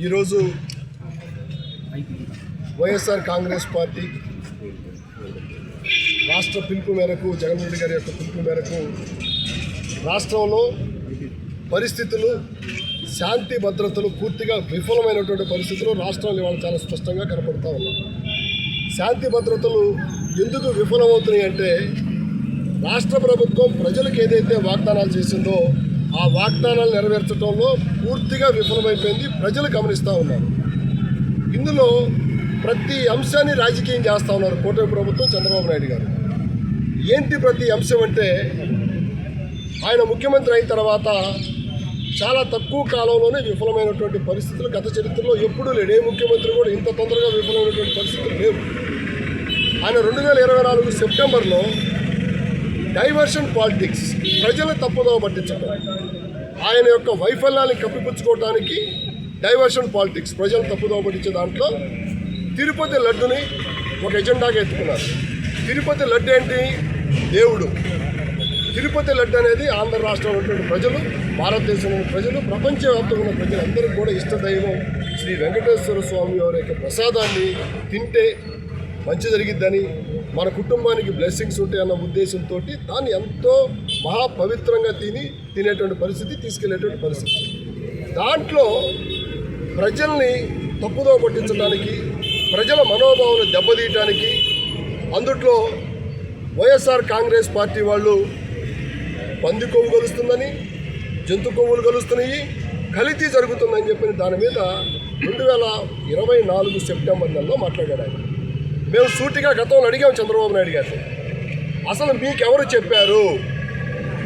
ఈరోజు వైఎస్ఆర్ కాంగ్రెస్ పార్టీ రాష్ట్ర పిలుపు మేరకు, జగన్మోహన్ రెడ్డి గారి యొక్క పిలుపు మేరకు రాష్ట్రంలో పరిస్థితులు, శాంతి భద్రతలు పూర్తిగా విఫలమైనటువంటి పరిస్థితులు రాష్ట్రంలో ఇవాళ చాలా స్పష్టంగా కనపడుతూ ఉన్నాయి. శాంతి భద్రతలు ఎందుకు విఫలమవుతున్నాయి అంటే, రాష్ట్ర ప్రభుత్వం ప్రజలకు ఏదైతే వాగ్దానాలు చేసిందో ఆ వాగ్దానాలు నెరవేర్చడంలో పూర్తిగా విఫలమైపోయింది. ప్రజలు గమనిస్తూ ఉన్నారు. ఇందులో ప్రతి అంశాన్ని రాజకీయం చేస్తూ ఉన్నారు కూటమి ప్రభుత్వం, చంద్రబాబు నాయుడు గారు. ఏంటి ప్రతి అంశం అంటే, ఆయన ముఖ్యమంత్రి అయిన తర్వాత చాలా తక్కువ కాలంలోనే విఫలమైనటువంటి పరిస్థితులు గత చరిత్రలో ఎప్పుడూ లేడు. ఏ ముఖ్యమంత్రి కూడా ఇంత తొందరగా విఫలమైనటువంటి పరిస్థితులు లేవు. ఆయన 2024 సెప్టెంబర్లో డైవర్షన్ పాలిటిక్స్, ప్రజలను తప్పుదోవ పట్టించడం, ఆయన యొక్క వైఫల్యాన్ని కప్పిపుచ్చుకోవడానికి డైవర్షన్ పాలిటిక్స్, ప్రజలను తప్పుదోవ పట్టించే దాంట్లో తిరుపతి లడ్డుని ఒక ఎజెండాగా ఎత్తుకున్నారు. తిరుపతి లడ్డు ఏంటి? దేవుడు. తిరుపతి లడ్డు అనేది ఆంధ్ర రాష్ట్రంలో ఉన్నటువంటి ప్రజలు, భారతదేశంలోని ప్రజలు, ప్రపంచవ్యాప్తంగా ఉన్న ప్రజలందరికీ కూడా ఇష్టదైవం శ్రీ వెంకటేశ్వర స్వామి వారి యొక్క ప్రసాదాన్ని తింటే మంచి జరిగిద్దని, మన కుటుంబానికి బ్లెస్సింగ్స్ ఉంటాయన్న ఉద్దేశంతో దాన్ని ఎంతో మహాపవిత్రంగా తినేటువంటి పరిస్థితి, తీసుకెళ్లేటువంటి పరిస్థితి. దాంట్లో ప్రజల్ని తప్పుదోవ పట్టించడానికి, ప్రజల మనోభావాలు దెబ్బతీయటానికి అందుట్లో వైఎస్ఆర్ కాంగ్రెస్ పార్టీ వాళ్ళు పంది కొవ్వు కలుస్తుందని, జంతు కొవ్వులు కలుస్తున్నాయి, కల్తీ జరుగుతుందని చెప్పిన దాని మీద 2024 సెప్టెంబర్ నెలలో మాట్లాడాడు ఆయన. మేము సూటిగా గతంలో అడిగాం చంద్రబాబు నాయుడు గారిని, అసలు మీకెవరు చెప్పారు?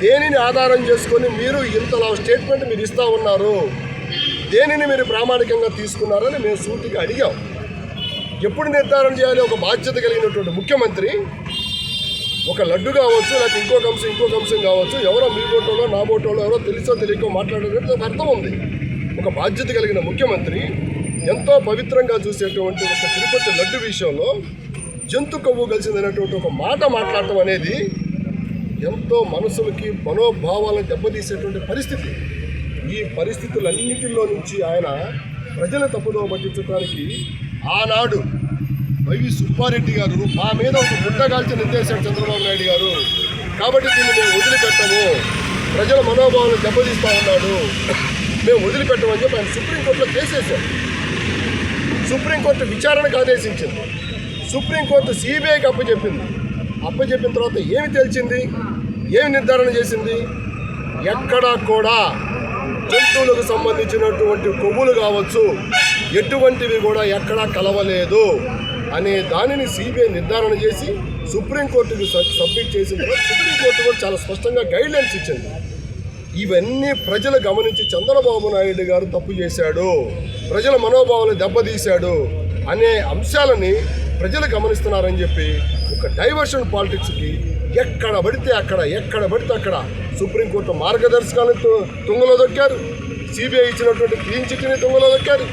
దేనిని ఆధారం చేసుకొని మీరు ఇంతలా స్టేట్మెంట్ మీరు ఇస్తూ ఉన్నారు? దేనిని మీరు ప్రామాణికంగా తీసుకున్నారని మేము సూటిగా అడిగాం. ఎప్పుడు నిర్ధారణ చేయాలి? ఒక బాధ్యత కలిగినటువంటి ముఖ్యమంత్రి ఒక లడ్డు కావచ్చు, లేకపోతే ఇంకొక అంశం కావచ్చు, ఎవరో మీ ఓటోలో నా ఓటోలో ఎవరో తెలుసో తెలియకో మాట్లాడేది ఒక అర్థం ఉంది. ఒక బాధ్యత కలిగిన ముఖ్యమంత్రి ఎంతో పవిత్రంగా చూసేటువంటి ఒక తిరుపతి లడ్డు విషయంలో జంతు కొవ్వు కలిసిందనేటువంటి ఒక మాట మాట్లాడటం అనేది ఎంతో మనసులకి, మనోభావాలను దెబ్బతీసేటువంటి పరిస్థితి. ఈ పరిస్థితులన్నిటిలో నుంచి ఆయన ప్రజల తప్పుదోవ పట్టించడానికి ఆనాడు వైవి సుబ్బారెడ్డి గారు మా మీద ఒక గుడ్డగాల్చి నిర్దేశాడు చంద్రబాబు నాయుడు గారు. కాబట్టి దీన్ని మేము వదిలిపెట్టము, ప్రజల మనోభావాలను దెబ్బతీస్తూ ఉన్నాడు, మేము వదిలిపెట్టమని చెప్పి ఆయన సుప్రీంకోర్టులో కేసేశారు. సుప్రీంకోర్టు విచారణకు ఆదేశించింది. సుప్రీంకోర్టు సిబిఐకి అప్పచెప్పిన తర్వాత ఏమి తేల్చింది, ఏమి నిర్ధారణ చేసింది? ఎక్కడా కూడా జంతువులకు సంబంధించినటువంటి కొవ్వులు కావచ్చు, ఎటువంటివి కూడా ఎక్కడా కలవలేదు అనే దానిని సిబిఐ నిర్ధారణ చేసి సుప్రీంకోర్టుకి సబ్మిట్ చేసిన తర్వాత సుప్రీంకోర్టు కూడా చాలా స్పష్టంగా గైడ్లైన్స్ ఇచ్చింది. ఇవన్నీ ప్రజలు గమనించి చంద్రబాబు నాయుడు గారు తప్పు చేశాడు, ప్రజల మనోభావాలు దెబ్బతీశాడు అనే అంశాలని ప్రజలు గమనిస్తున్నారని చెప్పి ఒక డైవర్షన్ పాలిటిక్స్కి ఎక్కడ పడితే అక్కడ సుప్రీంకోర్టు మార్గదర్శకాలను తుంగలో దొక్కారు, సిబిఐ ఇచ్చినటువంటి క్లీన్ చిట్ని తుంగలో దొక్కారు.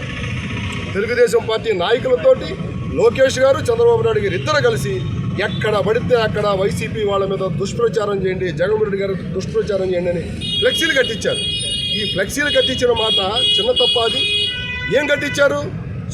తెలుగుదేశం పార్టీ నాయకులతోటి లోకేష్ గారు, చంద్రబాబు నాయుడు గారు ఇద్దరు కలిసి ఎక్కడ పడితే అక్కడ వైసీపీ వాళ్ళ మీద దుష్ప్రచారం చేయండి, జగన్మోహన్ రెడ్డి గారు దుష్ప్రచారం చేయండి అని ఫ్లెక్సీలు కట్టించారు. ఈ ఫ్లెక్సీలు కట్టించిన మాట చిన్న తప్ప. అది ఏం కట్టించారు?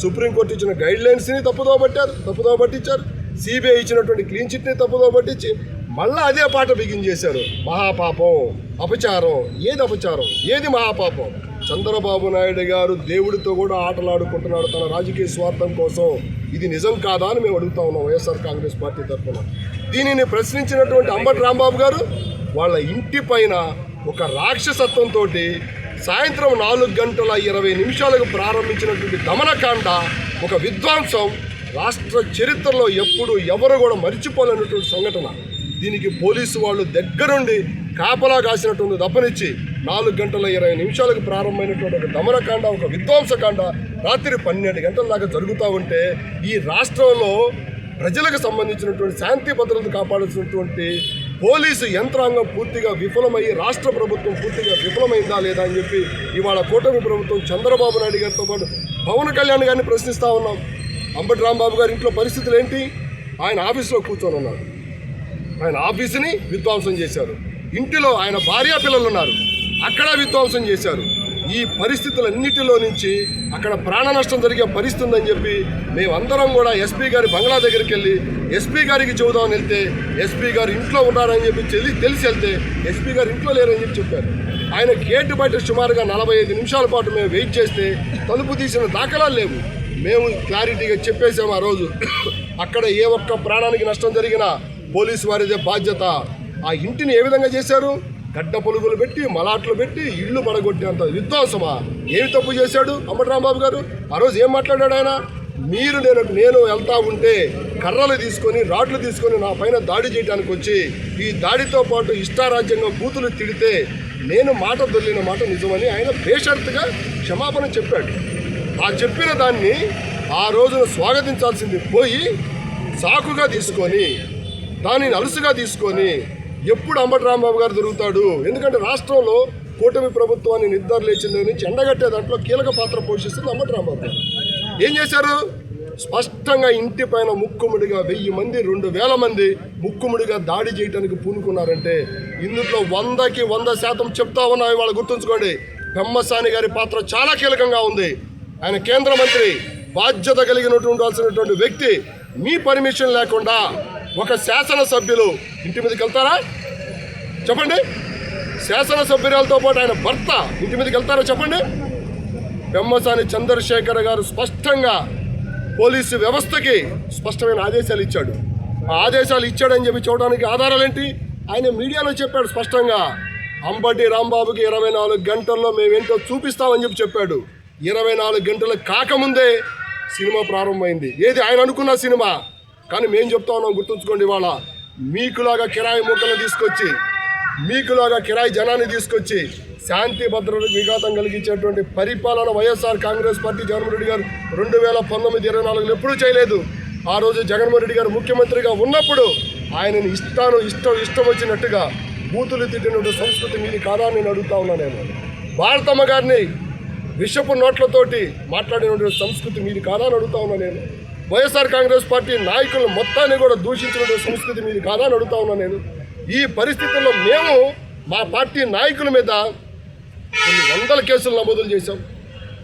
సుప్రీంకోర్టు ఇచ్చిన గైడ్లైన్స్ని తప్పుదోవ పట్టించారు. సిబిఐ ఇచ్చినటువంటి క్లీన్ చిట్ని తప్పుదోవ పట్టించి మళ్ళీ అదే పాట బిగించేశారు. మహాపాపం, అపచారం. ఏది అపచారం, ఏది మహాపాపం? చంద్రబాబు నాయుడు గారు దేవుడితో కూడా ఆటలాడుకుంటున్నాడు తన రాజకీయ స్వార్థం కోసం. ఇది నిజం కాదా అని మేము అడుగుతా ఉన్నాం వైఎస్ఆర్ కాంగ్రెస్ పార్టీ తరఫున. దీనిని ప్రశ్నించినటువంటి అంబటి రాంబాబు గారు వాళ్ళ ఇంటి పైన ఒక రాక్షసత్వంతో సాయంత్రం 4:20 ప్రారంభించినటువంటి దమనకాండ, ఒక విధ్వంసం రాష్ట్ర చరిత్రలో ఎప్పుడు ఎవరు కూడా మర్చిపోలేనటువంటి సంఘటన. దీనికి పోలీసు వాళ్ళు దగ్గరుండి కాపలా కాసినటువంటి తప్పనిచ్చి 4:20 ప్రారంభమైనటువంటి ఒక దమనకాండ, ఒక విధ్వంసకాండ రాత్రి 12 గంటల దాకా జరుగుతూ ఉంటే ఈ రాష్ట్రంలో ప్రజలకు సంబంధించినటువంటి శాంతి భద్రతలు కాపాడాల్సినటువంటి పోలీసు యంత్రాంగం పూర్తిగా విఫలమయ్యి రాష్ట్ర ప్రభుత్వం పూర్తిగా విఫలమైందా లేదా అని చెప్పి ఇవాళ కూటమి ప్రభుత్వం చంద్రబాబు నాయుడు గారితో పాటు పవన్ కళ్యాణ్ గారిని ప్రశ్నిస్తూ ఉన్నాం. అంబటి రాంబాబు గారి ఇంట్లో పరిస్థితులు ఏంటి? ఆయన ఆఫీసులో కూర్చొని ఉన్నారు, ఆయన ఆఫీసుని విధ్వంసం చేశారు. ఇంటిలో ఆయన భార్యా పిల్లలు ఉన్నారు, అక్కడ విధ్వంసం చేశారు. ఈ పరిస్థితులన్నిటిలో నుంచి అక్కడ ప్రాణ నష్టం జరిగే పరిస్థితి ఉందని చెప్పి మేమందరం కూడా ఎస్పీ గారి బంగ్లా దగ్గరికి వెళ్ళి ఎస్పీ గారికి చెబుదామని వెళ్తే ఎస్పీ గారు ఇంట్లో ఉన్నారని చెప్పి తెలిసి వెళ్తే ఎస్పీ గారు ఇంట్లో లేరని చెప్పి చెప్పారు. ఆయన గేటు బయట సుమారుగా 45 నిమిషాల పాటు మేము వెయిట్ చేస్తే తలుపు తీసిన దాఖలాలు లేవు. మేము క్లారిటీగా చెప్పేసాము ఆ రోజు. అక్కడ ఏ ఒక్క ప్రాణానికి నష్టం జరిగినా పోలీసు వారిదే బాధ్యత. ఆ ఇంటిని ఏ విధంగా చేశారు? గడ్డ పొలుగులు పెట్టి మలాట్లు పెట్టి ఇళ్ళు పడగొట్టినంత విధ్వంసమా? ఏమి తప్పు చేశాడు అంబటి రాంబాబు గారు? ఆ రోజు ఏం మాట్లాడాడు ఆయన? మీరు నేను వెళ్తా ఉంటే కర్రలు తీసుకొని రాడ్లు తీసుకొని నా పైన దాడి చేయడానికి వచ్చి ఈ దాడితో పాటు ఇష్టారాజ్యంగా బూతులు తిడితే నేను మాట దొల్లిన మాట నిజమని ఆయన బేషరతుగా క్షమాపణ చెప్పాడు. ఆ చెప్పిన దాన్ని ఆ రోజున స్వాగతించాల్సింది పోయి సాకుగా తీసుకొని దానిని అలుసుగా తీసుకొని ఎప్పుడు అంబటి రాంబాబు గారు దొరుకుతాడు? ఎందుకంటే రాష్ట్రంలో కూటమి ప్రభుత్వాన్ని నిద్రలేచింది నుంచి ఎండగట్టే దాంట్లో కీలక పాత్ర పోషిస్తుంది అంబటి రాంబాబు గారు. ఏం చేశారు? స్పష్టంగా ఇంటి పైన ముక్కుముడిగా 1000 మంది 2000 మంది ముక్కుముడిగా దాడి చేయడానికి పూనుకున్నారంటే ఇందులో 100కి 100% చెప్తా ఉన్నా. ఇవాళ గుర్తుంచుకోండి, పెమ్మసాని గారి పాత్ర చాలా కీలకంగా ఉంది. ఆయన కేంద్ర మంత్రి, బాధ్యత కలిగినటువంటి వ్యక్తి. మీ పర్మిషన్ లేకుండా ఒక శాసనసభ్యులు ఇంటి మీదకి వెళ్తారా చెప్పండి? శాసనసభ్యురాలతో పాటు ఆయన భర్త ఇంటి మీదకి వెళ్తారా చెప్పండి? పెమ్మసాని చంద్రశేఖర్ గారు స్పష్టంగా పోలీసు వ్యవస్థకి స్పష్టమైన ఆదేశాలు ఇచ్చాడు. ఆ ఆదేశాలు ఇచ్చాడని చెప్పి చూడడానికి ఆధారాలు ఏంటి? ఆయన మీడియాలో చెప్పాడు స్పష్టంగా. అంబటి రాంబాబుకి 24 గంటల్లో మేమేంటో చూపిస్తామని చెప్పి చెప్పాడు. 24 గంటలు కాకముందే సినిమా ప్రారంభమైంది. ఏది ఆయన అనుకున్న సినిమా. కానీ మేము చెప్తా ఉన్నాం, గుర్తుంచుకోండి, ఇవాళ మీకులాగా కిరాయి మూకలను తీసుకొచ్చి, మీకులాగా కిరాయి జనాన్ని తీసుకొచ్చి శాంతి భద్రతలకు విఘాతం కలిగించేటువంటి పరిపాలన వైఎస్ఆర్ కాంగ్రెస్ పార్టీ జగన్మోహన్ రెడ్డి గారు 2019-24 ఎప్పుడూ చేయలేదు. ఆ రోజు జగన్మోహన్ రెడ్డి గారు ముఖ్యమంత్రిగా ఉన్నప్పుడు ఆయనని ఇష్టం వచ్చినట్టుగా బూతులు తిట్టినటువంటి సంస్కృతి మీది కాదా అని నేను అడుగుతా ఉన్నా. నేను భారతమ్మ గారిని విషపు నోట్లతోటి మాట్లాడినటువంటి సంస్కృతి మీది కాదా అని అడుగుతా ఉన్నా. నేను వైఎస్ఆర్ కాంగ్రెస్ పార్టీ నాయకులను మొత్తాన్ని కూడా దూషించినటువంటి సంస్కృతి మీది కాదా అని అడుగుతా ఉన్నా. నేను ఈ పరిస్థితుల్లో మేము మా పార్టీ నాయకుల మీద కొన్ని 100 కేసులు నమోదులు చేశాం.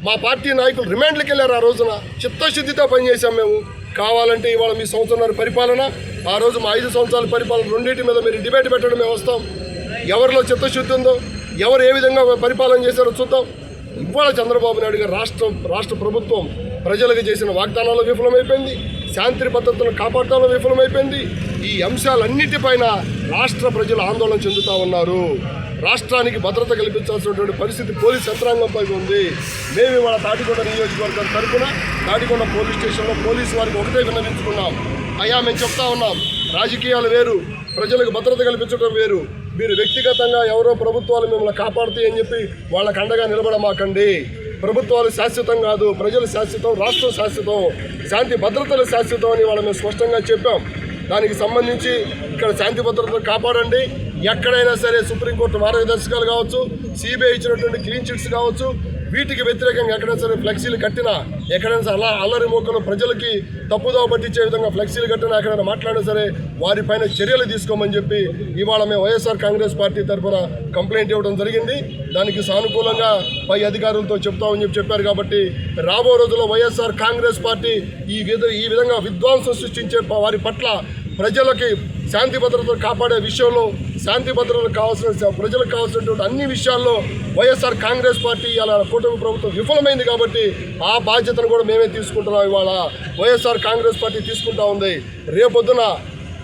మా పార్టీ నాయకులు రిమాండ్లకు వెళ్ళారు. ఆ రోజున చిత్తశుద్ధితో పనిచేశాం మేము. కావాలంటే ఇవాళ మీ సంవత్సరాల పరిపాలన, ఆ రోజు మా 5 సంవత్సరాల పరిపాలన రెండింటి మీద మీరు డిబేట్ పెట్టడం మేము వస్తాం. ఎవరిలో చిత్తశుద్ధి ఉందో, ఎవరు ఏ విధంగా పరిపాలన చేశారో చూద్దాం. ఇవాళ చంద్రబాబు నాయుడు గారు రాష్ట్ర ప్రభుత్వం ప్రజలకు చేసిన వాగ్దానాలు విఫలమైపోయింది. శాంతి భద్రతను కాపాడటంలో విఫలమైపోయింది. ఈ అంశాలన్నిటిపైన రాష్ట్ర ప్రజలు ఆందోళన చెందుతూ ఉన్నారు. రాష్ట్రానికి భద్రత కల్పించాల్సినటువంటి పరిస్థితి పోలీస్ యంత్రాంగంపై ఉంది. మేము ఇవాళ తాటికొండ నియోజకవర్గం తరఫున తాటికొండ పోలీస్ స్టేషన్లో పోలీసు వారికి ఒకటే విన్నవించుకున్నాం. అయ్యా, మేము చెప్తా ఉన్నాం, రాజకీయాలు వేరు, ప్రజలకు భద్రత కల్పించడం వేరు. మీరు వ్యక్తిగతంగా ఎవరో ప్రభుత్వాలు మిమ్మల్ని కాపాడుతాయని చెప్పి వాళ్ళకు అండగా నిలబడమాకండి. ప్రభుత్వాలు శాశ్వతం కాదు, ప్రజలు శాశ్వతం, రాష్ట్రం శాశ్వతం, శాంతి భద్రతలు శాశ్వతం అని వాళ్ళు మేము స్పష్టంగా చెప్పాం. దానికి సంబంధించి ఇక్కడ శాంతి భద్రతలు కాపాడండి. ఎక్కడైనా సరే సుప్రీంకోర్టు మార్గదర్శకాలు కావచ్చు, సిబిఐ ఇచ్చినటువంటి క్లీన్ చిట్స్ కావచ్చు, వీటికి వ్యతిరేకంగా ఎక్కడైనా సరే ఫ్లెక్సీలు కట్టినా, ఎక్కడైనా సరే అల్లరి మూకలు ప్రజలకి తప్పుదోవ పట్టించే విధంగా ఫ్లెక్సీలు కట్టినా, ఎక్కడైనా మాట్లాడినా సరే వారిపైన చర్యలు తీసుకోమని చెప్పి ఇవాళ మేము వైఎస్ఆర్ కాంగ్రెస్ పార్టీ తరఫున కంప్లైంట్ ఇవ్వడం జరిగింది. దానికి సానుకూలంగా పై అధికారులతో చెప్తామని చెప్పి చెప్పారు. కాబట్టి రాబో రోజుల్లో వైఎస్ఆర్ కాంగ్రెస్ పార్టీ ఈ విధంగా విధ్వంసం సృష్టించే వారి పట్ల ప్రజలకి శాంతి భద్రతలు కాపాడే విషయంలో, శాంతి భద్రతలు ప్రజలకు కావాల్సినటువంటి అన్ని విషయాల్లో వైఎస్ఆర్ కాంగ్రెస్ పార్టీ ఇలా కూటమి ప్రభుత్వం విఫలమైంది. కాబట్టి ఆ బాధ్యతను కూడా మేమే తీసుకుంటున్నాం. ఇవాళ వైఎస్ఆర్ కాంగ్రెస్ పార్టీ తీసుకుంటా ఉంది. రేపొద్దున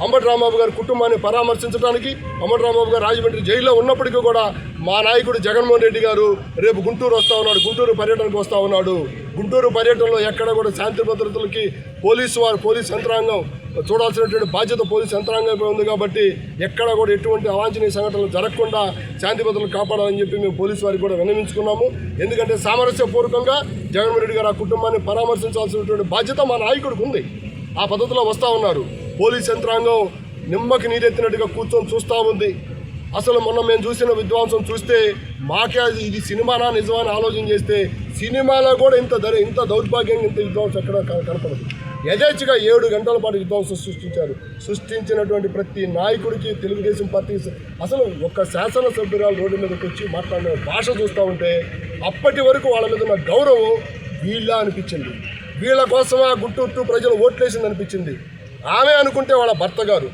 అంబటి రాంబాబు గారి కుటుంబాన్ని పరామర్శించడానికి, అంబటి రాంబాబు గారు రాజమండ్రి జైల్లో ఉన్నప్పటికీ కూడా మా నాయకుడు జగన్మోహన్ రెడ్డి గారు రేపు గుంటూరు వస్తూ ఉన్నాడు, గుంటూరు పర్యటనకు వస్తూ ఉన్నాడు. గుంటూరు పర్యటనలో ఎక్కడ కూడా శాంతి భద్రతలకి పోలీస్ యంత్రాంగం చూడాల్సినటువంటి బాధ్యత పోలీస్ యంత్రాంగంపై ఉంది. కాబట్టి ఎక్కడ కూడా ఎటువంటి అవాంఛనీయ సంఘటనలు జరగకుండా శాంతి భద్రతలు కాపాడాలని చెప్పి మేము పోలీసు వారికి కూడా విన్నవించుకున్నాము. ఎందుకంటే సామరస్యపూర్వకంగా జగన్మోహన్ రెడ్డి గారు ఆ కుటుంబాన్ని పరామర్శించాల్సినటువంటి బాధ్యత మా నాయకుడికి ఉంది. ఆ పద్ధతిలో వస్తూ ఉన్నారు. పోలీస్ యంత్రాంగం నిమ్మకి నీరెత్తినట్టుగా కూర్చొని చూస్తూ ఉంది. అసలు మొన్న మేము చూసిన విధ్వంసం చూస్తే మాకే ఇది సినిమానా నిజమని ఆలోచన చేస్తే సినిమాలో కూడా ఇంత దౌర్భాగ్యంగా ఇంత విధ్వంసం ఎక్కడ కనపడదు. యథేచ్ఛగా 7 గంటల పాటు విధ్వంసం సృష్టించినటువంటి ప్రతి నాయకుడికి తెలుగుదేశం పార్టీ అసలు ఒక శాసనసభ్యురాలు రోడ్డు మీదకి వచ్చి మాట్లాడిన భాష చూస్తూ ఉంటే అప్పటి వరకు వాళ్ళ మీద ఉన్న గౌరవం వీళ్ళ అనిపించింది. వీళ్ళ కోసమా గుంటూరు ప్రజలు ఓట్లేసింది అనిపించింది. ఆమె అనుకుంటే వాళ్ళ భర్త గారు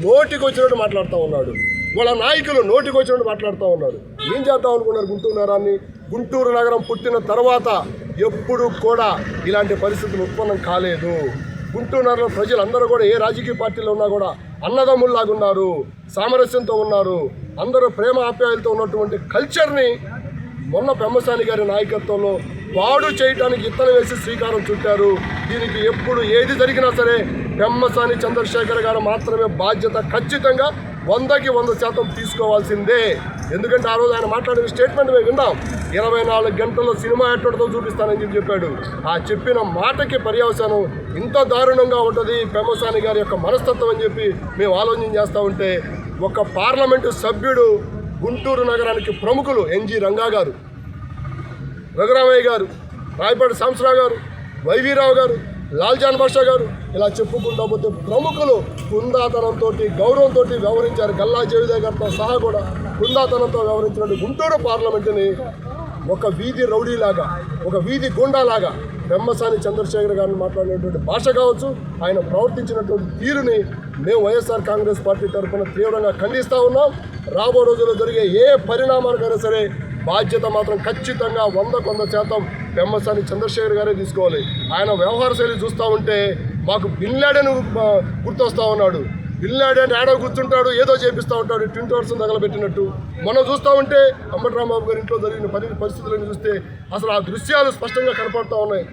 నోటికి వచ్చినట్టు మాట్లాడుతూ ఉన్నాడు, వాళ్ళ నాయకులు నోటికి వచ్చినట్టు మాట్లాడుతూ ఉన్నారు. ఏం చేద్దాం అనుకున్నారు గుంటూరు నగరాన్ని? గుంటూరు నగరం పుట్టిన తర్వాత ఎప్పుడు కూడా ఇలాంటి పరిస్థితులు ఉత్పన్నం కాలేదు. గుంటూరు నగరం ప్రజలందరూ కూడా ఏ రాజకీయ పార్టీలో ఉన్నా కూడా అన్నదమ్ముల్లాగా ఉన్నారు, సామరస్యంతో ఉన్నారు, అందరూ ప్రేమ ఆప్యాయాలతో ఉన్నటువంటి కల్చర్ని మొన్న పెమ్మసాని గారి నాయకత్వంలో పాడు చేయడానికి ఇత్తనం వేసి శ్రీకారం చుట్టారు. దీనికి ఎప్పుడు ఏది జరిగినా సరే పెమ్మసాని చంద్రశేఖర్ గారు మాత్రమే బాధ్యత ఖచ్చితంగా 100కి 100% తీసుకోవాల్సిందే. ఎందుకంటే ఆ రోజు ఆయన మాట్లాడిన స్టేట్మెంట్ మేము విన్నాం. 24 గంటల్లో సినిమా యాక్టర్తో చూపిస్తానని చెప్పాడు. ఆ చెప్పిన మాటకి పర్యవసానం ఇంత దారుణంగా ఉంటుంది పెమ్మసాని గారి యొక్క మనస్తత్వం అని చెప్పి మేము ఆలోచన చేస్తూ ఉంటే ఒక పార్లమెంటు సభ్యుడు గుంటూరు నగరానికి ప్రముఖులు ఎన్జి రంగా గారు, రఘురామయ్య గారు, రాయపాటి సాంబశివరావు గారు, వైవీరావు గారు, లాల్జాన్ బాషా గారు ఇలా చెప్పుకుంటూ పోతే ప్రముఖులు హుందాతనంతో గౌరవంతో వ్యవహరించారు. గల్లా జయదేవ్ గారితో సహా కూడా హుందాతనంతో వ్యవహరించినట్టు గుంటూరు పార్లమెంటుని ఒక వీధి రౌడీలాగా, ఒక వీధి గుండాలాగా పెమ్మసాని చంద్రశేఖర్ గారిని మాట్లాడినటువంటి భాష కావచ్చు, ఆయన ప్రవర్తించినటువంటి తీరుని మేము వైఎస్ఆర్ కాంగ్రెస్ పార్టీ తరఫున తీవ్రంగా ఖండిస్తూ ఉన్నాం. రాబో రోజుల్లో జరిగే ఏ పరిణామాలకైనా సరే బాధ్యత మాత్రం ఖచ్చితంగా 100కి 100% పెమ్మసాని చంద్రశేఖర్ గారే తీసుకోవాలి. ఆయన వ్యవహార శైలి చూస్తూ ఉంటే మాకు బిన్ లాడెన్ గుర్తొస్తూ ఉన్నాడు. బిన్ లాడెన్ ఏడో కూర్చుంటాడు, ఏదో చేపిస్తూ ఉంటాడు, ట్విన్ టవర్స్ తగలబెట్టినట్టు. మనం చూస్తూ ఉంటే అంబటి రాంబాబు గారి ఇంట్లో జరిగిన పరిస్థితులను చూస్తే అసలు ఆ దృశ్యాలు స్పష్టంగా కనపడుతూ ఉన్నాయి.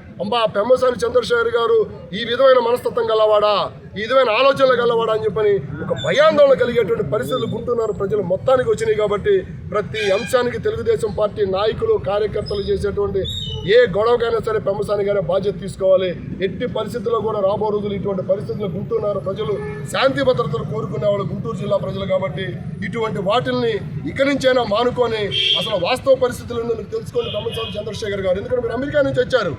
పెమ్మసాని చంద్రశేఖర్ గారు ఈ విధమైన మనస్తత్వం గలవాడా, ఈ విధమైన ఆలోచనలు గలవాడా అని చెప్పని ఒక భయాందోళన కలిగేటువంటి పరిస్థితులు గుంటున్నారు ప్రజలు మొత్తానికి వచ్చినాయి. కాబట్టి ప్రతి అంశానికి తెలుగుదేశం పార్టీ నాయకులు కార్యకర్తలు చేసేటువంటి ఏ గొడవకైనా సరే పెమ్మసాని గారే బాధ్యత తీసుకోవాలి. ఎట్టి పరిస్థితుల్లో కూడా రాబో రోజులు ఇటువంటి పరిస్థితులు గుంటున్నారు ప్రజలు శాంతి భద్రతలు కోరుకునేవాళ్ళు గుంటూరు జిల్లా ప్రజలు. కాబట్టి ఇటువంటి వాటిల్ని ఇక నుంచైనా మానుకొని అసలు వాస్తవ పరిస్థితులను మీకు తెలుసుకోండి పెమ్మసాని చంద్రశేఖర్ గారు. ఎందుకంటే మీరు అమెరికా నుంచి వచ్చారు.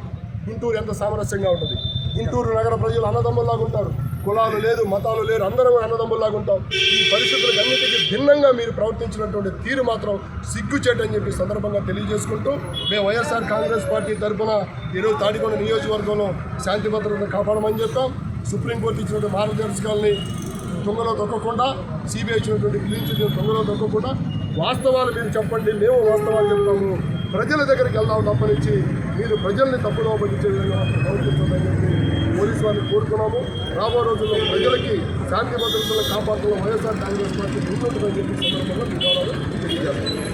గుంటూరు ఎంత సామరస్యంగా ఉంటుంది. గుంటూరు నగర ప్రజలు అన్నదమ్ముల్లాగా ఉంటారు, కులాలు లేదు, మతాలు లేరు, అందరం అన్నదమ్ముల్లాగా ఉంటాం. ఈ పరిస్థితులకు అన్నిటికీ భిన్నంగా మీరు ప్రవర్తించినటువంటి తీరు మాత్రం సిగ్గుచేటని చెప్పి సందర్భంగా తెలియజేసుకుంటూ మేము వైఎస్ఆర్ కాంగ్రెస్ పార్టీ తరఫున ఈరోజు తాడికొండ నియోజకవర్గంలో శాంతి భద్రతను కాపాడమని చెప్తాం. సుప్రీంకోర్టు ఇచ్చినటువంటి మార్గదర్శకాలని తొంగలో దొక్కకుండా, సిబిఐ ఇచ్చినటువంటి క్లీన్ చిట్ తొంగలో దొక్కకుండా వాస్తవాలు మీరు చెప్పండి, మేము వాస్తవాలు చెప్తాము, ప్రజల దగ్గరికి వెళ్దాం తప్పనిచ్చి మీరు ప్రజల్ని తప్పుదో పట్టించే విధంగా ప్రవర్తించమని చెప్పి పోలీసు వారిని కోరుకున్నాము. రాబో రోజుల్లో ప్రజలకి శాంతి భద్రతలను కాపాడుతున్న వైఎస్ఆర్ కాంగ్రెస్ పార్టీ ముందుంటుందని చెప్పి సందర్భంగా వివరాలు తెలియజేస్తాం.